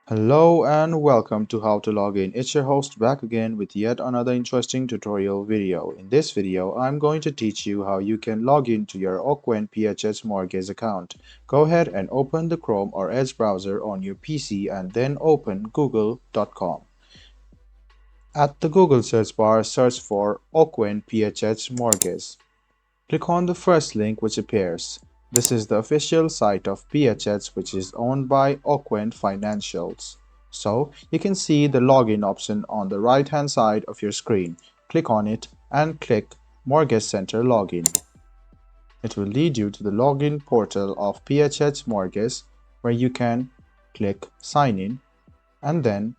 Hello and welcome to How to Log In. It's your host back again with yet another interesting tutorial video. In this video, I'm going to teach you how you can log in to your OCWEN PHH mortgage account. Go ahead and open the Chrome or Edge browser on your PC and then open google.com. At the Google search bar, search for OCWEN PHH mortgage. Click on the first link which appears. This is the official site of PHH, which is owned by OCWEN Financials. So you can see the login option on the right hand side of your screen. Click on it and click Mortgage Center Login. It will lead you to the login portal of PHH Mortgage, where you can click Sign In, and then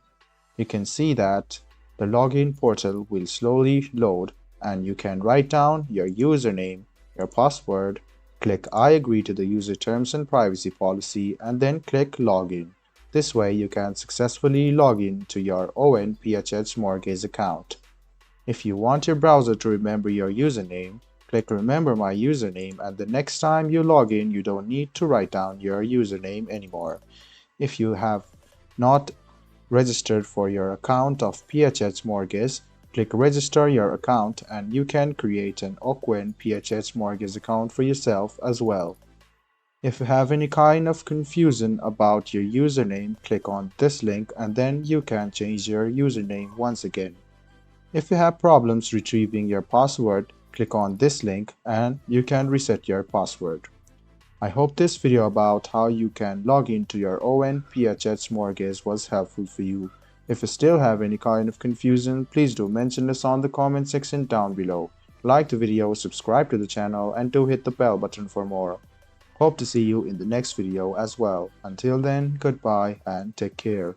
you can see that the login portal will slowly load and you can write down your username, your password, click I agree to the user terms and privacy policy, and then click login. This way you can successfully log in to your OCWEN PHH mortgage account. If you want your browser to remember your username, click remember my username, and the next time you log in you don't need to write down your username anymore. If you have not registered for your account of PHH Mortgage, click register your account and you can create an OCWEN PHH Mortgage account for yourself as well. If you have any kind of confusion about your username, click on this link and then you can change your username once again. If you have problems retrieving your password, click on this link and you can reset your password. I hope this video about how you can log into your OCWEN PHH mortgage was helpful for you. If you still have any kind of confusion, please do mention this on the comment section down below. Like the video, subscribe to the channel, and do hit the bell button for more. Hope to see you in the next video as well. Until then, goodbye and take care.